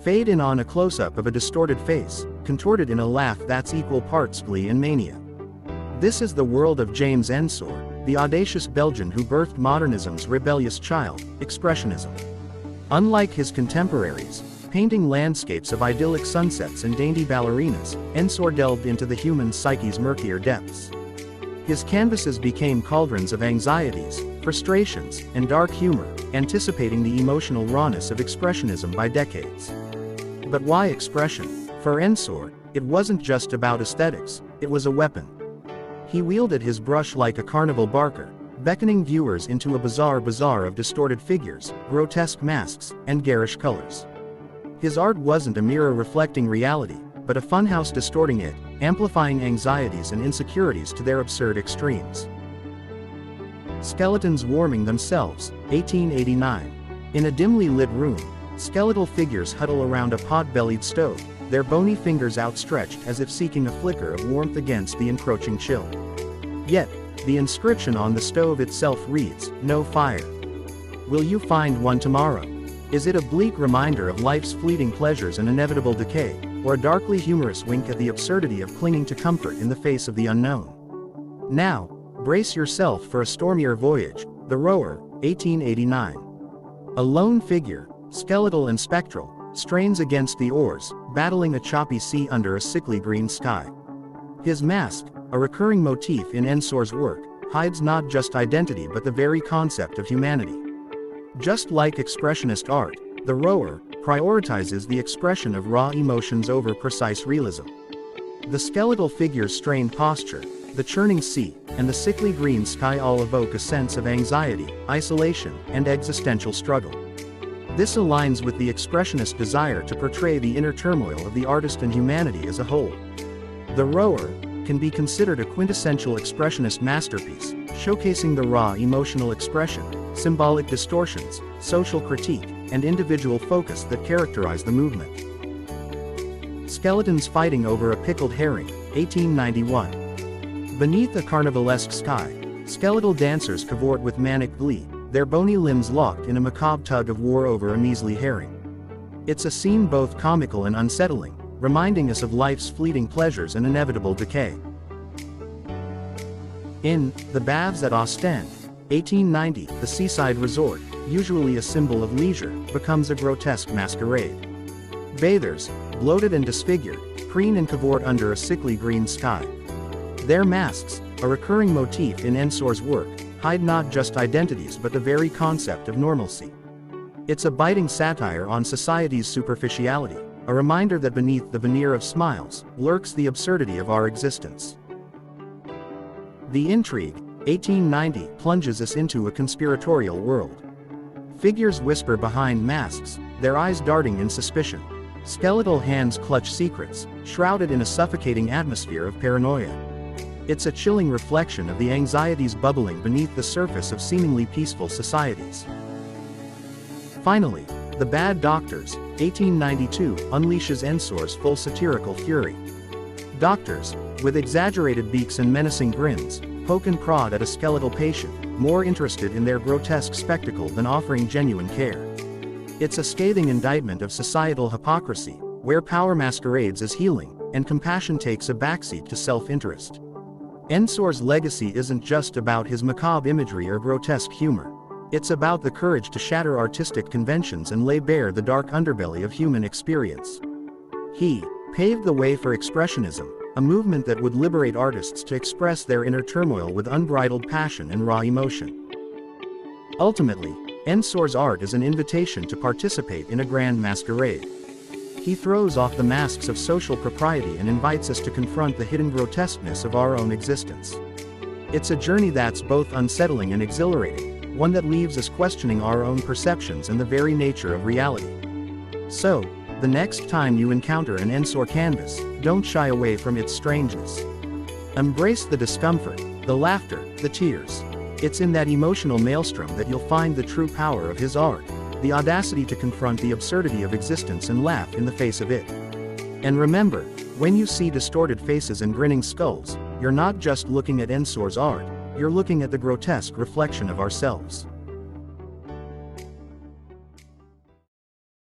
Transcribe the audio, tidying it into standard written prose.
Fade in on a close-up of a distorted face, contorted in a laugh that's equal parts glee and mania. This is the world of James Ensor, the audacious Belgian who birthed modernism's rebellious child, Expressionism. Unlike his contemporaries, painting landscapes of idyllic sunsets and dainty ballerinas, Ensor delved into the human psyche's murkier depths. His canvases became cauldrons of anxieties, frustrations, and dark humor, anticipating the emotional rawness of Expressionism by decades. But why expression? For Ensor, it wasn't just about aesthetics, it was a weapon. He wielded his brush like a carnival barker, beckoning viewers into a bizarre bazaar of distorted figures, grotesque masks, and garish colors. His art wasn't a mirror reflecting reality, but a funhouse distorting it, amplifying anxieties and insecurities to their absurd extremes. Skeletons warming themselves, 1889. In a dimly lit room, skeletal figures huddle around a pot-bellied stove, their bony fingers outstretched as if seeking a flicker of warmth against the encroaching chill. Yet, the inscription on the stove itself reads, "No fire. Will you find one tomorrow?" Is it a bleak reminder of life's fleeting pleasures and inevitable decay, or a darkly humorous wink at the absurdity of clinging to comfort in the face of the unknown? Now, brace yourself for a stormier voyage. The Rower, 1889. A lone figure, skeletal and spectral, strains against the oars, battling a choppy sea under a sickly green sky. His mask, a recurring motif in Ensor's work, hides not just identity but the very concept of humanity. Just like Expressionist art, The Rower prioritizes the expression of raw emotions over precise realism. The skeletal figure's strained posture, the churning sea, and the sickly green sky all evoke a sense of anxiety, isolation, and existential struggle. This aligns with the Expressionist desire to portray the inner turmoil of the artist and humanity as a whole. The Rower can be considered a quintessential Expressionist masterpiece, showcasing the raw emotional expression, symbolic distortions, social critique, and individual focus that characterize the movement. Skeletons fighting over a pickled herring, 1891. Beneath a carnivalesque sky, skeletal dancers cavort with manic glee, their bony limbs locked in a macabre tug of war over a measly herring. It's a scene both comical and unsettling, reminding us of life's fleeting pleasures and inevitable decay. In The Baths at Ostend, 1890, the seaside resort, usually a symbol of leisure, becomes a grotesque masquerade. Bathers, bloated and disfigured, preen and cavort under a sickly green sky. Their masks, a recurring motif in Ensor's work, hide not just identities but the very concept of normalcy. It's a biting satire on society's superficiality, a reminder that beneath the veneer of smiles, lurks the absurdity of our existence. The Intrigue, 1890, plunges us into a conspiratorial world. Figures whisper behind masks, their eyes darting in suspicion. Skeletal hands clutch secrets, shrouded in a suffocating atmosphere of paranoia. It's a chilling reflection of the anxieties bubbling beneath the surface of seemingly peaceful societies. Finally, The Bad Doctors, 1892, unleashes Ensor's full satirical fury. Doctors, with exaggerated beaks and menacing grins, poke and prod at a skeletal patient, more interested in their grotesque spectacle than offering genuine care. It's a scathing indictment of societal hypocrisy, where power masquerades as healing, and compassion takes a backseat to self-interest. Ensor's legacy isn't just about his macabre imagery or grotesque humor. It's about the courage to shatter artistic conventions and lay bare the dark underbelly of human experience. He paved the way for Expressionism, a movement that would liberate artists to express their inner turmoil with unbridled passion and raw emotion. Ultimately, Ensor's art is an invitation to participate in a grand masquerade. He throws off the masks of social propriety and invites us to confront the hidden grotesqueness of our own existence. It's a journey that's both unsettling and exhilarating, one that leaves us questioning our own perceptions and the very nature of reality. So, the next time you encounter an Ensor canvas, don't shy away from its strangeness. Embrace the discomfort, the laughter, the tears. It's in that emotional maelstrom that you'll find the true power of his art, the audacity to confront the absurdity of existence and laugh in the face of it. And remember, when you see distorted faces and grinning skulls, you're not just looking at Ensor's art, you're looking at the grotesque reflection of ourselves.